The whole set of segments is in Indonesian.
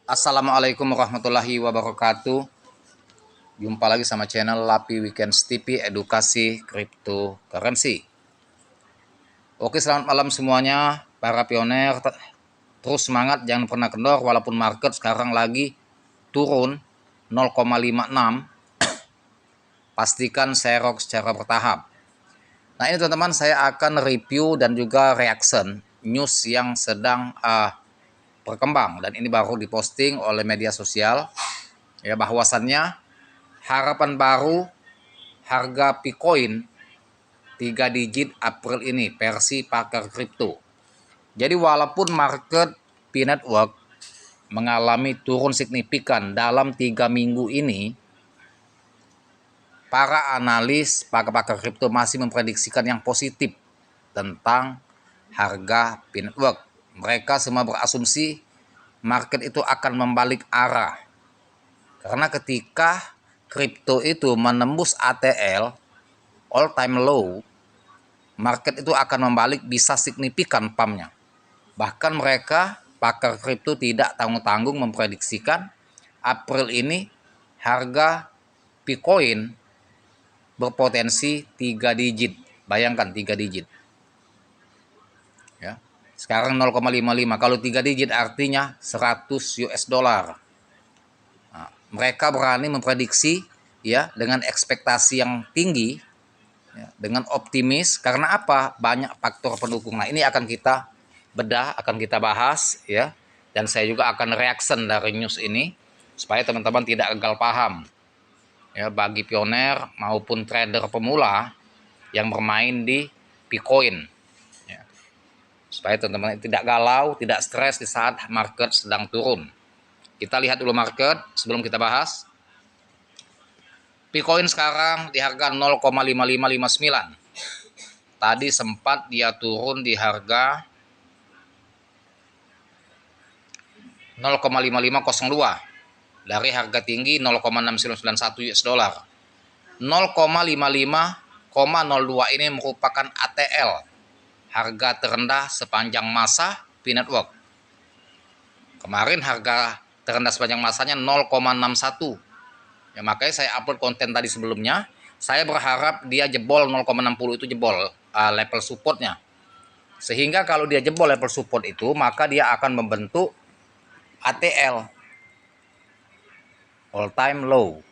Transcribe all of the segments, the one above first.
Assalamualaikum warahmatullahi wabarakatuh. Jumpa lagi sama channel Lapi Weekends TV Edukasi Cryptocurrency. Oke, selamat malam semuanya para pioner. Terus semangat, jangan pernah kendor walaupun market sekarang lagi turun 0,56. Pastikan serok secara bertahap. Nah, ini teman-teman, saya akan review dan juga reaction news yang sedang berkembang, dan ini baru diposting oleh media sosial ya, bahwasannya harapan baru harga Bitcoin 3 digit April ini versi pakar kripto. Jadi walaupun market P-Network mengalami turun signifikan dalam 3 minggu ini, para analis pakar kripto masih memprediksikan yang positif tentang harga P-Network. Mereka semua berasumsi market itu akan membalik arah. Karena ketika kripto itu menembus ATL, all time low, market itu akan membalik bisa signifikan pumpnya. Bahkan mereka, pakar kripto, tidak tanggung-tanggung memprediksikan April ini harga Bitcoin berpotensi 3 digit. Bayangkan 3 digit. Ya. Sekarang 0,55. Kalau 3 digit artinya 100 US dollar. Nah, mereka berani memprediksi ya dengan ekspektasi yang tinggi, ya, dengan optimis. Karena apa? Banyak faktor pendukung. Nah, ini akan kita bedah, akan kita bahas ya. Dan saya juga akan reaction dari news ini supaya teman-teman tidak gagal paham. Ya, bagi pioner maupun trader pemula yang bermain di Bitcoin. Ya. Supaya teman-teman tidak galau, tidak stres di saat market sedang turun. Kita lihat dulu market sebelum kita bahas. Bitcoin sekarang di harga 0,5559. Tadi sempat dia turun di harga 0,5502 dari harga tinggi 0,6991 US dollar. 0,55,02 ini merupakan ATL, harga terendah sepanjang masa P-Network. Kemarin harga terendah sepanjang masanya 0,61. Ya, makanya saya upload konten tadi sebelumnya. Saya berharap dia jebol 0,60 itu jebol level supportnya. Sehingga kalau dia jebol level support itu, maka dia akan membentuk ATL, all time low.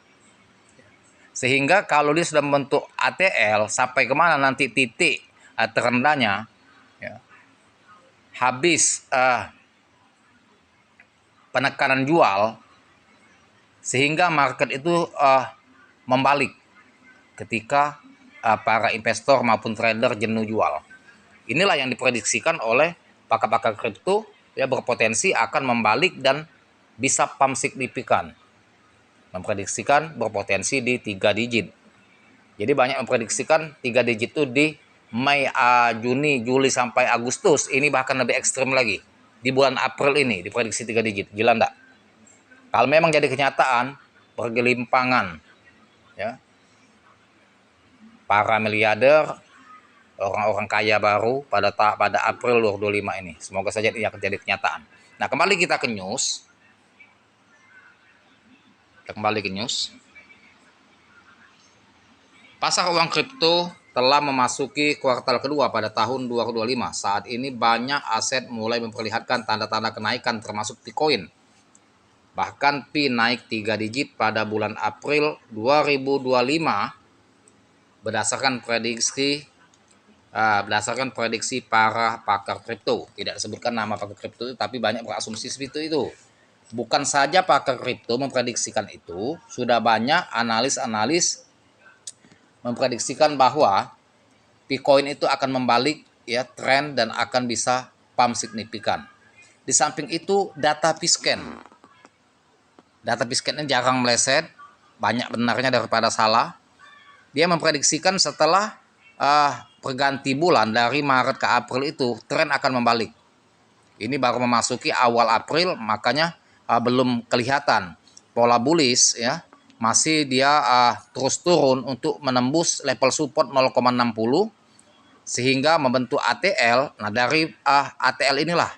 Sehingga kalau dia sudah membentuk ATL, sampai kemana nanti titik terendahnya, ya, habis penekanan jual, sehingga market itu membalik ketika para investor maupun trader jenuh jual. Inilah yang diprediksikan oleh pakar-pakar kripto, ya, berpotensi akan membalik dan bisa pump signifikan. Memprediksikan berpotensi di 3 digit. Jadi banyak memprediksikan 3 digit itu di Mei, Juni, Juli sampai Agustus. Ini bahkan lebih ekstrim lagi. Di bulan April ini diprediksi 3 digit. Gila enggak? Kalau memang jadi kenyataan, bergelimpangan ya, para miliarder, orang-orang kaya baru pada April 2025 ini. Semoga saja ini akan jadi kenyataan. Nah, kembali kita ke news. Pasar uang kripto telah memasuki kuartal kedua pada tahun 2025. Saat ini banyak aset mulai memperlihatkan tanda-tanda kenaikan termasuk Bitcoin. Bahkan Pi naik 3 digit pada bulan April 2025 berdasarkan prediksi para pakar kripto. Tidak disebutkan nama pakar kripto itu, tapi banyak berasumsi seperti itu. Bukan saja pakar kripto memprediksikan itu, sudah banyak analis memprediksikan bahwa Bitcoin itu akan membalik ya tren dan akan bisa pump signifikan. Di samping itu data Pisken ini jarang meleset, banyak benarnya daripada salah. Dia memprediksikan setelah perganti bulan dari Maret ke April itu tren akan membalik. Ini baru memasuki awal April, makanya belum kelihatan pola bullish ya. Masih dia terus turun untuk menembus level support 0,60 sehingga membentuk ATL. Nah, dari ATL inilah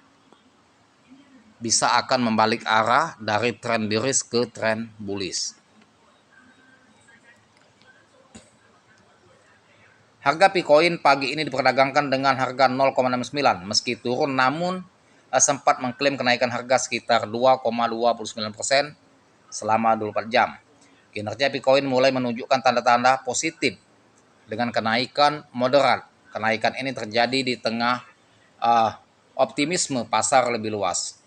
bisa akan membalik arah dari tren bearish ke tren bullish. Harga Bitcoin pagi ini diperdagangkan dengan harga 0,69 meski turun, namun sempat mengklaim kenaikan harga sekitar 2,29% selama 24 jam. Kinerja Bitcoin mulai menunjukkan tanda-tanda positif dengan kenaikan moderat. Kenaikan ini terjadi di tengah optimisme pasar lebih luas,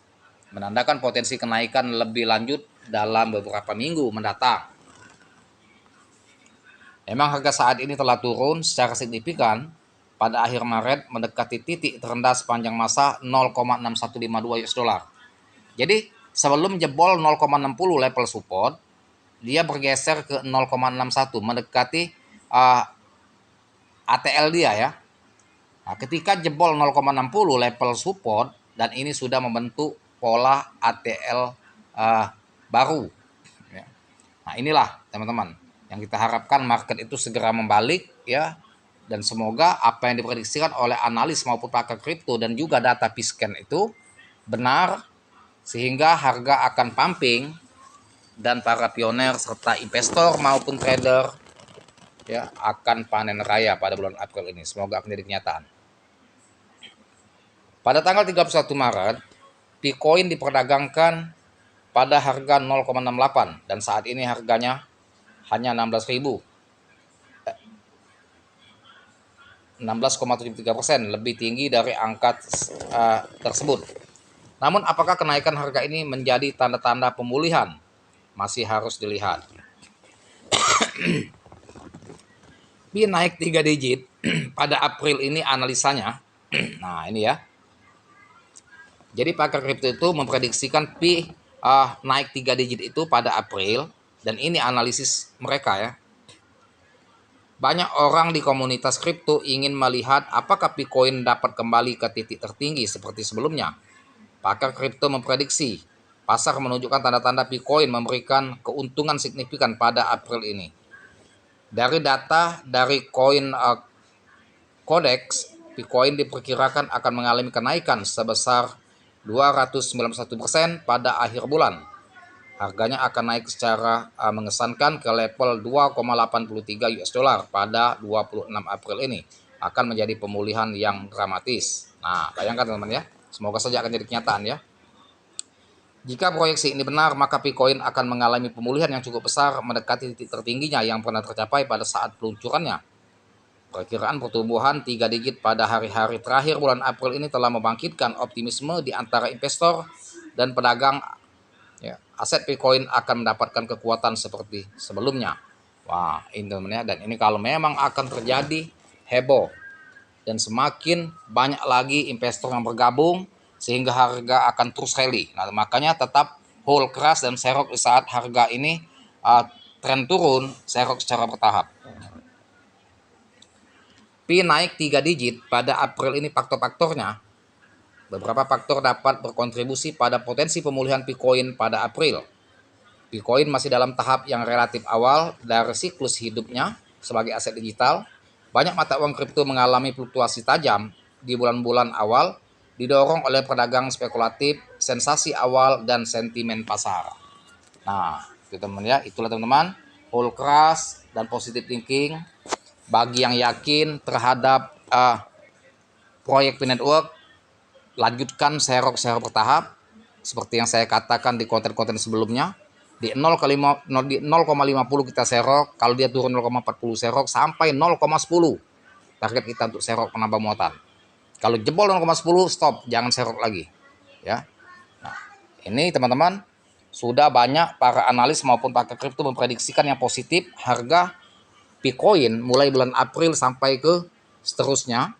menandakan potensi kenaikan lebih lanjut dalam beberapa minggu mendatang. Memang harga saat ini telah turun secara signifikan pada akhir Maret mendekati titik terendah sepanjang masa 0,6152 US dollar. Jadi sebelum jebol 0,60 level support, dia bergeser ke 0,61 mendekati ATL dia ya. Nah, ketika jebol 0,60 level support dan ini sudah membentuk pola ATL baru. Ya. Nah inilah teman-teman yang kita harapkan market itu segera membalik ya, dan semoga apa yang diprediksikan oleh analis maupun pakar kripto dan juga data Pisken itu benar sehingga harga akan pumping dan para pioner serta investor maupun trader ya akan panen raya pada bulan April ini. Semoga akan jadi kenyataan. Pada tanggal 31 Maret, Bitcoin diperdagangkan pada harga 0,68 dan saat ini harganya hanya 16,73%, lebih tinggi dari angka tersebut. Namun apakah kenaikan harga ini menjadi tanda-tanda pemulihan? Masih harus dilihat. Bi naik 3 digit pada April ini analisanya. Nah ini ya. Jadi pakar kripto itu memprediksikan Pi naik 3 digit itu pada April, dan ini analisis mereka ya. Banyak orang di komunitas kripto ingin melihat apakah Bitcoin dapat kembali ke titik tertinggi seperti sebelumnya. Pakar kripto memprediksi pasar menunjukkan tanda-tanda Bitcoin memberikan keuntungan signifikan pada April ini. Dari data dari Coin Codex, Bitcoin diperkirakan akan mengalami kenaikan sebesar 291% pada akhir bulan. Harganya akan naik secara mengesankan ke level 2,83 US dollar pada 26 April ini. Akan menjadi pemulihan yang dramatis. Nah, bayangkan teman-teman ya. Semoga saja akan jadi kenyataan ya. Jika proyeksi ini benar, maka Bitcoin akan mengalami pemulihan yang cukup besar mendekati titik tertingginya yang pernah tercapai pada saat peluncurannya. Perkiraan pertumbuhan 3 digit pada hari-hari terakhir bulan April ini telah membangkitkan optimisme di antara investor dan pedagang. Ya, aset Bitcoin akan mendapatkan kekuatan seperti sebelumnya. Wah, ini teman ya. Dan ini kalau memang akan terjadi heboh dan semakin banyak lagi investor yang bergabung sehingga harga akan terus rally. Nah, makanya tetap hold keras dan serok di saat harga ini tren turun, serok secara bertahap. Pi naik 3 digit pada April ini faktor-faktornya. Beberapa faktor dapat berkontribusi pada potensi pemulihan Bitcoin pada April. Bitcoin masih dalam tahap yang relatif awal dari siklus hidupnya sebagai aset digital. Banyak mata uang kripto mengalami fluktuasi tajam di bulan-bulan awal, didorong oleh pedagang spekulatif, sensasi awal, dan sentimen pasar. Nah, itu teman ya, itulah teman-teman, hold keras dan positive thinking. Bagi yang yakin terhadap proyek P-Network, lanjutkan serok bertahap seperti yang saya katakan di konten-konten sebelumnya. Di 0,50 kita serok, kalau dia turun 0,40 serok sampai 0,10 target kita untuk serok penambah muatan. Kalau jebol 0,10 stop, jangan serok lagi ya. Nah, ini teman-teman, sudah banyak para analis maupun pakar kripto memprediksikan yang positif harga Bitcoin mulai bulan April sampai ke seterusnya.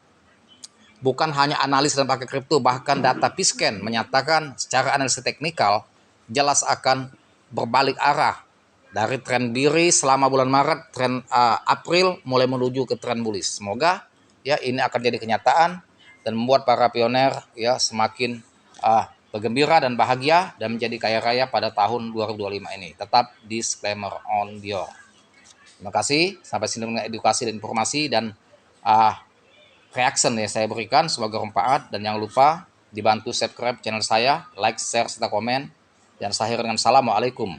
Bukan hanya analis dan pakar kripto, bahkan data Pisken menyatakan secara analisis teknikal jelas akan berbalik arah dari tren bearish selama bulan Maret, tren April mulai menuju ke tren bullish. Semoga ya ini akan jadi kenyataan dan membuat para pioner ya semakin bergembira dan bahagia dan menjadi kaya raya pada tahun 2025 ini. Tetap disclaimer on your. Terima kasih, sampai sini dengan edukasi dan informasi dan reaction ya saya berikan sebagai bermanfaat, dan jangan lupa dibantu subscribe channel saya, like, share, serta komen. Dan saya dengan Assalamualaikum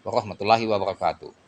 warahmatullahi wabarakatuh.